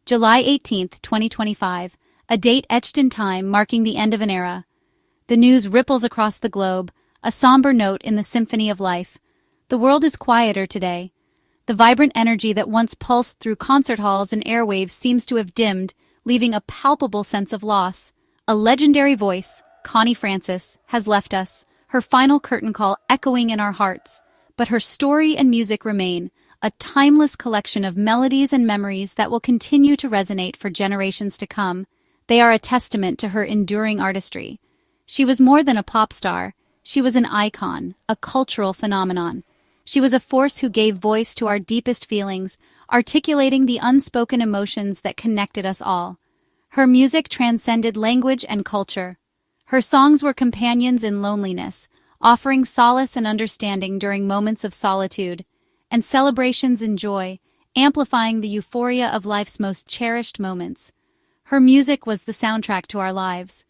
July 18, 2025, a date etched in time marking the end of an era. The news ripples across the globe, a somber note in the symphony of life. The world is quieter today. The vibrant energy that once pulsed through concert halls and airwaves seems to have dimmed, leaving a palpable sense of loss. A legendary voice, Connie Francis, has left us, her final curtain call echoing in our hearts. But her story and music remain, a timeless collection of melodies and memories that will continue to resonate for generations to come. They are a testament to her enduring artistry. She was more than a pop star. She was an icon, a cultural phenomenon. She was a force who gave voice to our deepest feelings, articulating the unspoken emotions that connected us all. Her music transcended language and culture. Her songs were companions in loneliness, offering solace and understanding during moments of solitude, and celebrations in joy, amplifying the euphoria of life's most cherished moments. Her music was the soundtrack to our lives.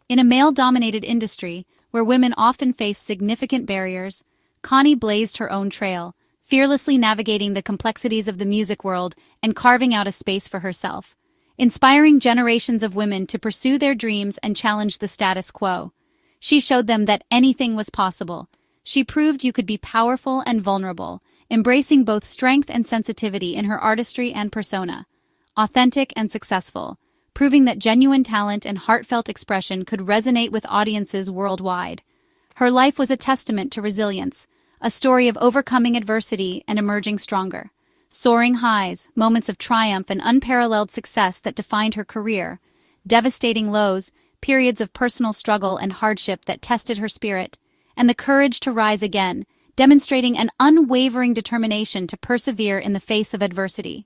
In a male-dominated industry, where women often face significant barriers, Connie blazed her own trail, fearlessly navigating the complexities of the music world and carving out a space for herself, inspiring generations of women to pursue their dreams and challenge the status quo. She showed them that anything was possible. She proved you could be powerful and vulnerable, embracing both strength and sensitivity in her artistry and persona. Authentic and successful, proving that genuine talent and heartfelt expression could resonate with audiences worldwide. Her life was a testament to resilience, a story of overcoming adversity and emerging stronger. Soaring highs, moments of triumph and unparalleled success that defined her career. Devastating lows, periods of personal struggle and hardship that tested her spirit. And the courage to rise again, demonstrating an unwavering determination to persevere in the face of adversity.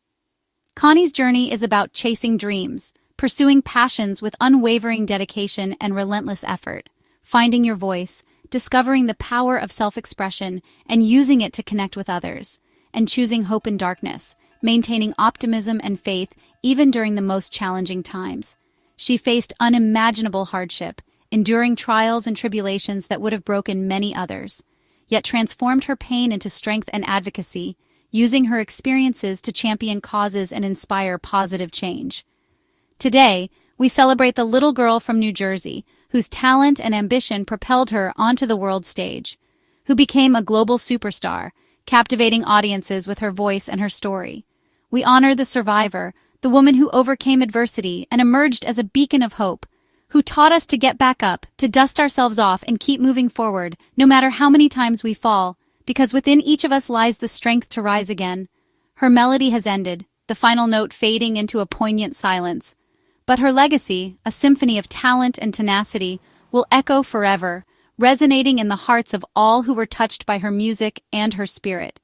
Connie's journey is about chasing dreams, pursuing passions with unwavering dedication and relentless effort, finding your voice, discovering the power of self-expression and using it to connect with others, and choosing hope in darkness, maintaining optimism and faith even during the most challenging times. She faced unimaginable hardship, enduring trials and tribulations that would have broken many others, yet transformed her pain into strength and advocacy, using her experiences to champion causes and inspire positive change. Today, we celebrate the little girl from New Jersey, whose talent and ambition propelled her onto the world stage, who became a global superstar, captivating audiences with her voice and her story. We honor the survivor, the woman who overcame adversity and emerged as a beacon of hope, who taught us to get back up, to dust ourselves off and keep moving forward, no matter how many times we fall, because within each of us lies the strength to rise again. Her melody has ended, the final note fading into a poignant silence. But her legacy, a symphony of talent and tenacity, will echo forever, resonating in the hearts of all who were touched by her music and her spirit.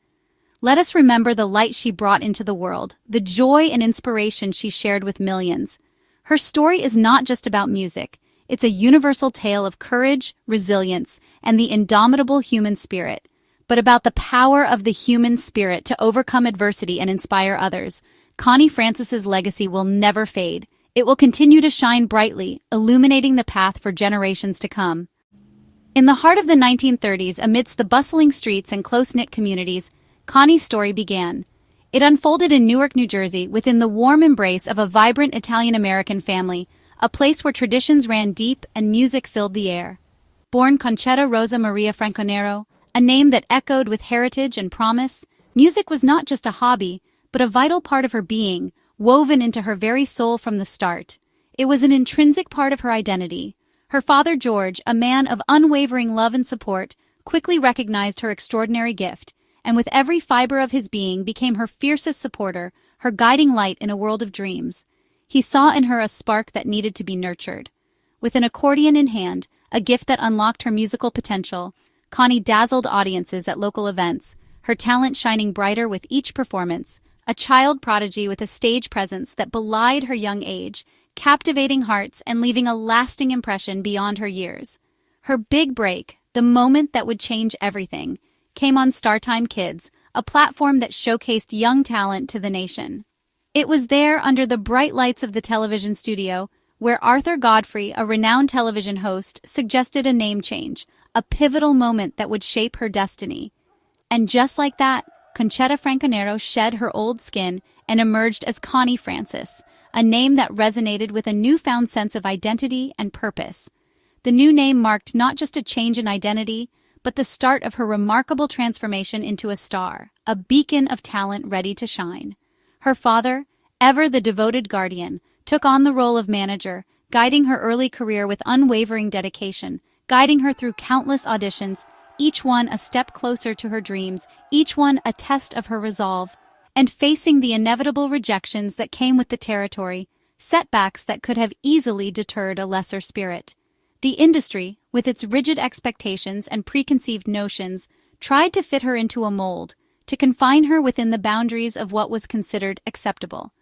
Let us remember the light she brought into the world, the joy and inspiration she shared with millions. Her story is not just about music. It's a universal tale of courage, resilience, and the indomitable human spirit, but about the power of the human spirit to overcome adversity and inspire others. Connie Francis's legacy will never fade. It will continue to shine brightly, illuminating the path for generations to come. In the heart of the 1930s, amidst the bustling streets and close-knit communities, Connie's story began. It unfolded in Newark, New Jersey, within the warm embrace of a vibrant Italian-American family, a place where traditions ran deep and music filled the air. Born Concetta Rosa Maria Franconero, a name that echoed with heritage and promise, music was not just a hobby, but a vital part of her being, woven into her very soul from the start. It was an intrinsic part of her identity. Her father, George, a man of unwavering love and support, quickly recognized her extraordinary gift, and with every fiber of his being became her fiercest supporter, her guiding light in a world of dreams. He saw in her a spark that needed to be nurtured. With an accordion in hand, a gift that unlocked her musical potential, Connie dazzled audiences at local events, her talent shining brighter with each performance. A child prodigy with a stage presence that belied her young age, captivating hearts and leaving a lasting impression beyond her years. Her big break, the moment that would change everything, came on StarTime Kids, a platform that showcased young talent to the nation. It was there, under the bright lights of the television studio, where Arthur Godfrey, a renowned television host, suggested a name change, a pivotal moment that would shape her destiny. And just like that, Concetta Franconero shed her old skin and emerged as Connie Francis, a name that resonated with a newfound sense of identity and purpose. The new name marked not just a change in identity, but the start of her remarkable transformation into a star, a beacon of talent ready to shine. Her father, ever the devoted guardian, took on the role of manager, guiding her early career with unwavering dedication, guiding her through countless auditions, each one a step closer to her dreams, each one a test of her resolve, and facing the inevitable rejections that came with the territory, setbacks that could have easily deterred a lesser spirit. The industry, with its rigid expectations and preconceived notions, tried to fit her into a mold, to confine her within the boundaries of what was considered acceptable.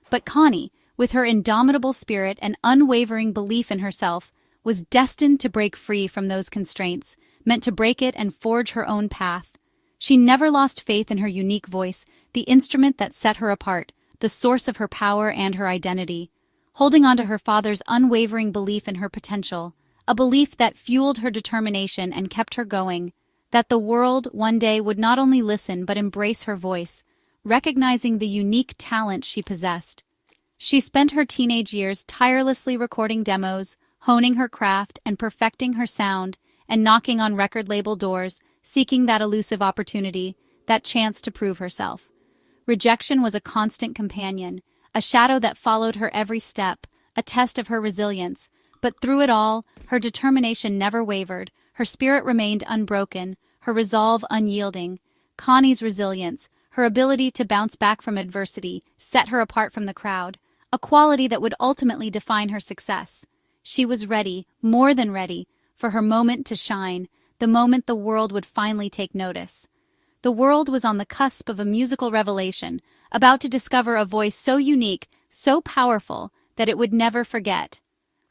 But Connie, with her indomitable spirit and unwavering belief in herself, was destined to break free from those constraints, meant to break it and forge her own path. She never lost faith in her unique voice, the instrument that set her apart, the source of her power and her identity. Holding on to her father's unwavering belief in her potential, a belief that fueled her determination and kept her going, that the world one day would not only listen but embrace her voice, recognizing the unique talent she possessed. She spent her teenage years tirelessly recording demos, honing her craft and perfecting her sound, and knocking on record label doors, seeking that elusive opportunity, that chance to prove herself. Rejection was a constant companion, a shadow that followed her every step, a test of her resilience. But through it all, her determination never wavered, her spirit remained unbroken, her resolve unyielding. Connie's resilience, her ability to bounce back from adversity, set her apart from the crowd, a quality that would ultimately define her success. She was ready, more than ready, for her moment to shine, the moment the world would finally take notice. The world was on the cusp of a musical revelation, about to discover a voice so unique, so powerful, that it would never forget.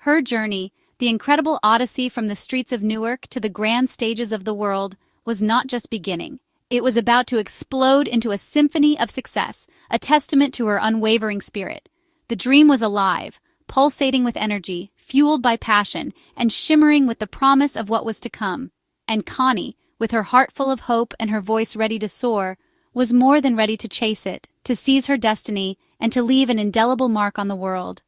Her journey, the incredible odyssey from the streets of Newark to the grand stages of the world, was not just beginning. It was about to explode into a symphony of success, a testament to her unwavering spirit. The dream was alive, pulsating with energy, fueled by passion, and shimmering with the promise of what was to come. And Connie, with her heart full of hope and her voice ready to soar, was more than ready to chase it, to seize her destiny, and to leave an indelible mark on the world.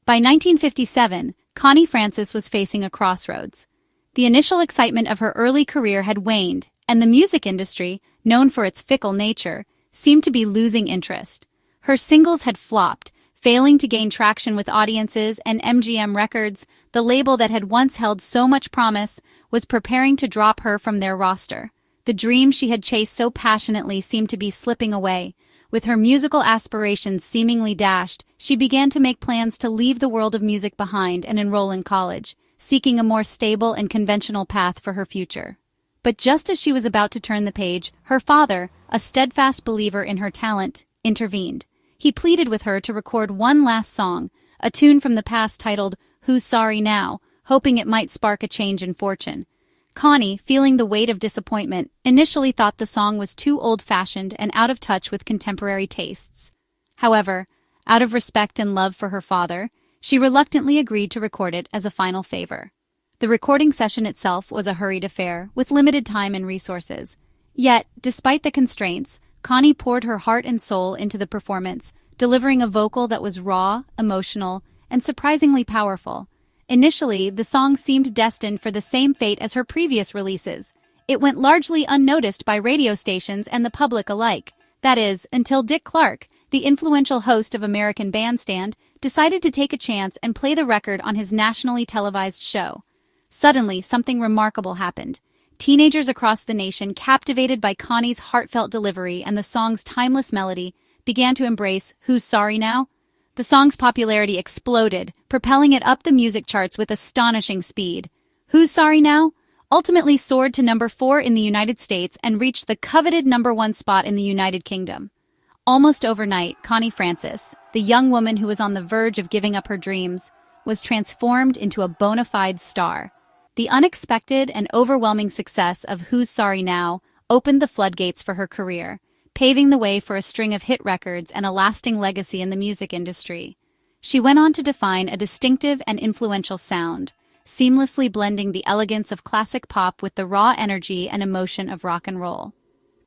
By 1957, Connie Francis was facing a crossroads. The initial excitement of her early career had waned, and the music industry, known for its fickle nature, seemed to be losing interest. Her singles had flopped, failing to gain traction with audiences, and MGM Records, the label that had once held so much promise, was preparing to drop her from their roster. The dream she had chased so passionately seemed to be slipping away. With her musical aspirations seemingly dashed, she began to make plans to leave the world of music behind and enroll in college, seeking a more stable and conventional path for her future. But just as she was about to turn the page, her father, a steadfast believer in her talent, intervened. He pleaded with her to record one last song, a tune from the past titled "Who's Sorry Now?", hoping it might spark a change in fortune. Connie, feeling the weight of disappointment, initially thought the song was too old-fashioned and out of touch with contemporary tastes. However, out of respect and love for her father, she reluctantly agreed to record it as a final favor. The recording session itself was a hurried affair, with limited time and resources. Yet, despite the constraints, Connie poured her heart and soul into the performance, delivering a vocal that was raw, emotional, and surprisingly powerful. Initially, the song seemed destined for the same fate as her previous releases. It went largely unnoticed by radio stations and the public alike. That is, until Dick Clark, the influential host of American Bandstand, decided to take a chance and play the record on his nationally televised show. Suddenly, something remarkable happened. Teenagers across the nation, captivated by Connie's heartfelt delivery and the song's timeless melody, began to embrace "Who's Sorry Now?" The song's popularity exploded, propelling it up the music charts with astonishing speed. "Who's Sorry Now?" ultimately soared to number 4 in the United States and reached the coveted number 1 spot in the United Kingdom. Almost overnight, Connie Francis, the young woman who was on the verge of giving up her dreams, was transformed into a bona fide star. The unexpected and overwhelming success of "Who's Sorry Now?" opened the floodgates for her career, paving the way for a string of hit records and a lasting legacy in the music industry. She went on to define a distinctive and influential sound, seamlessly blending the elegance of classic pop with the raw energy and emotion of rock and roll.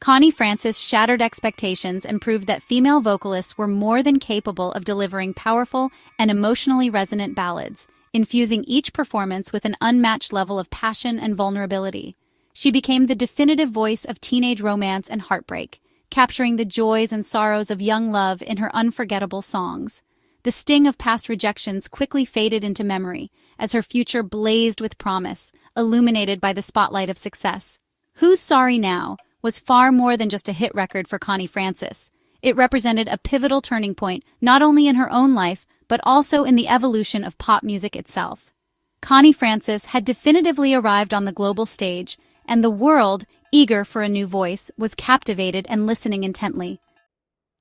Connie Francis shattered expectations and proved that female vocalists were more than capable of delivering powerful and emotionally resonant ballads, infusing each performance with an unmatched level of passion and vulnerability. She became the definitive voice of teenage romance and heartbreak, capturing the joys and sorrows of young love in her unforgettable songs. The sting of past rejections quickly faded into memory as her future blazed with promise, illuminated by the spotlight of success. Who's Sorry Now was far more than just a hit record for Connie Francis. It represented a pivotal turning point not only in her own life, but also in the evolution of pop music itself. Connie Francis had definitively arrived on the global stage, and the world, eager for a new voice, was captivated and listening intently.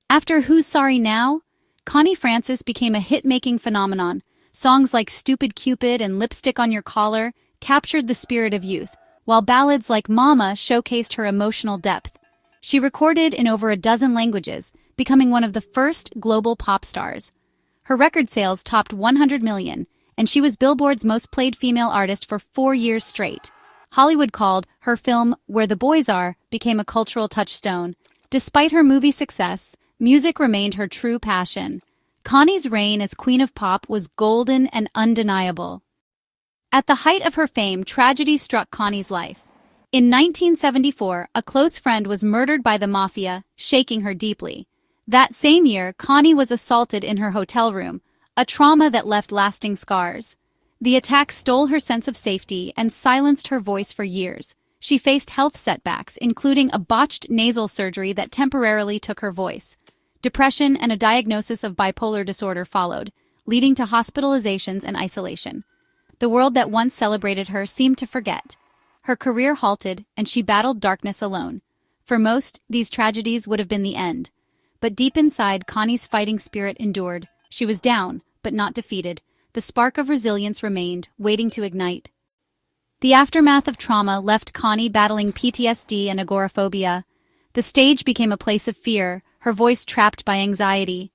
After Who's Sorry Now?, Connie Francis became a hit-making phenomenon. Songs like Stupid Cupid and Lipstick on Your Collar captured the spirit of youth, while ballads like Mama showcased her emotional depth. She recorded in over a dozen languages, becoming one of the first global pop stars. Her record sales topped 100 million, and she was Billboard's most played female artist for 4 years straight. Hollywood called her film Where the Boys Are became a cultural touchstone. Despite her movie success, music remained her true passion. Connie's reign as Queen of Pop was golden and undeniable. At the height of her fame, tragedy struck Connie's life. In 1974, a close friend was murdered by the mafia, shaking her deeply. That same year, Connie was assaulted in her hotel room, a trauma that left lasting scars. The attack stole her sense of safety and silenced her voice for years. She faced health setbacks, including a botched nasal surgery that temporarily took her voice. Depression and a diagnosis of bipolar disorder followed, leading to hospitalizations and isolation. The world that once celebrated her seemed to forget. Her career halted, and she battled darkness alone. For most, these tragedies would have been the end. But deep inside, Connie's fighting spirit endured. She was down, but not defeated. The spark of resilience remained, waiting to ignite. The aftermath of trauma left Connie battling PTSD and agoraphobia. The stage became a place of fear, her voice trapped by anxiety.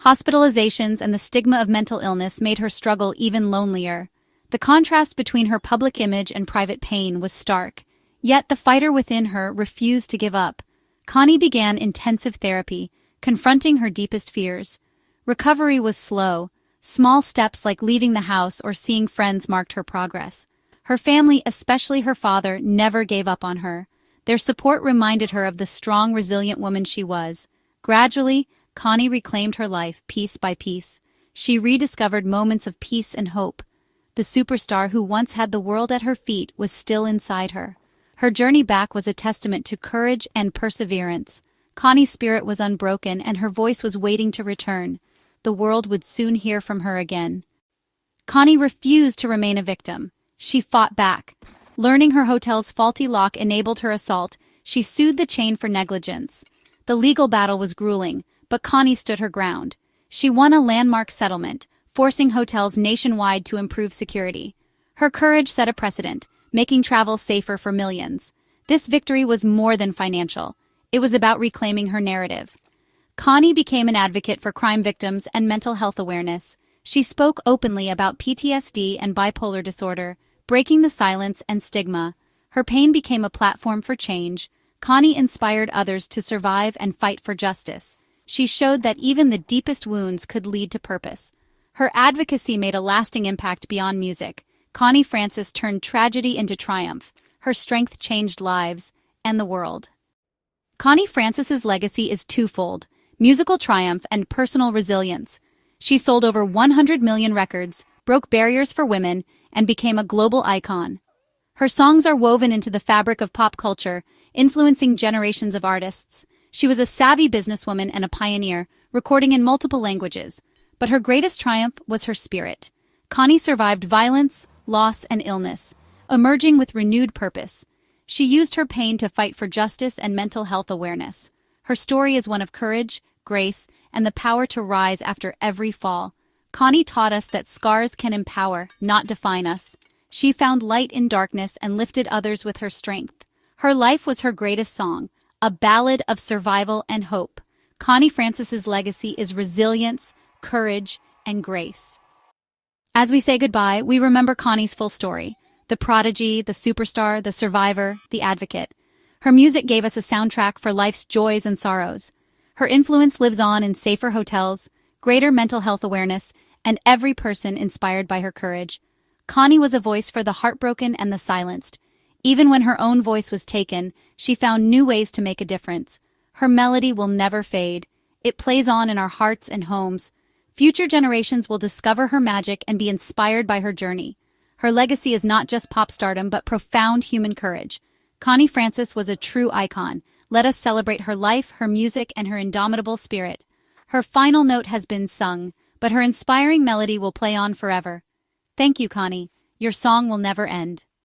Hospitalizations and the stigma of mental illness made her struggle even lonelier. The contrast between her public image and private pain was stark. Yet the fighter within her refused to give up. Connie began intensive therapy, confronting her deepest fears. Recovery was slow. Small steps like leaving the house or seeing friends marked her progress. Her family, especially her father, never gave up on her. Their support reminded her of the strong, resilient woman she was. Gradually, Connie reclaimed her life piece by piece. She rediscovered moments of peace and hope. The superstar who once had the world at her feet was still inside her. Her journey back was a testament to courage and perseverance. Connie's spirit was unbroken, and her voice was waiting to return. The world would soon hear from her again. Connie refused to remain a victim. She fought back. Learning her hotel's faulty lock enabled her assault, she sued the chain for negligence. The legal battle was grueling, but Connie stood her ground. She won a landmark settlement, forcing hotels nationwide to improve security. Her courage set a precedent, making travel safer for millions. This victory was more than financial. It was about reclaiming her narrative. Connie became an advocate for crime victims and mental health awareness. She spoke openly about PTSD and bipolar disorder, breaking the silence and stigma. Her pain became a platform for change. Connie inspired others to survive and fight for justice. She showed that even the deepest wounds could lead to purpose. Her advocacy made a lasting impact beyond music. Connie Francis turned tragedy into triumph. Her strength changed lives and the world. Connie Francis's legacy is twofold: musical triumph and personal resilience. She sold over 100 million records, broke barriers for women, and became a global icon. Her songs are woven into the fabric of pop culture, influencing generations of artists. She was a savvy businesswoman and a pioneer, recording in multiple languages. But her greatest triumph was her spirit. Connie survived violence, loss, and illness, emerging with renewed purpose. She used her pain to fight for justice and mental health awareness. Her story is one of courage, grace, and the power to rise after every fall. Connie taught us that scars can empower, not define us. She found light in darkness and lifted others with her strength. Her life was her greatest song, a ballad of survival and hope. Connie Francis's legacy is resilience, courage, and grace. As we say goodbye, we remember Connie's full story: the prodigy, the superstar, the survivor, the advocate. Her music gave us a soundtrack for life's joys and sorrows. Her influence lives on in safer hotels, greater mental health awareness, and every person inspired by her courage. Connie was a voice for the heartbroken and the silenced. Even when her own voice was taken, she found new ways to make a difference. Her melody will never fade. It plays on in our hearts and homes. Future generations will discover her magic and be inspired by her journey. Her legacy is not just pop stardom, but profound human courage. Connie Francis was a true icon. Let us celebrate her life, her music, and her indomitable spirit. Her final note has been sung, but her inspiring melody will play on forever. Thank you, Connie. Your song will never end.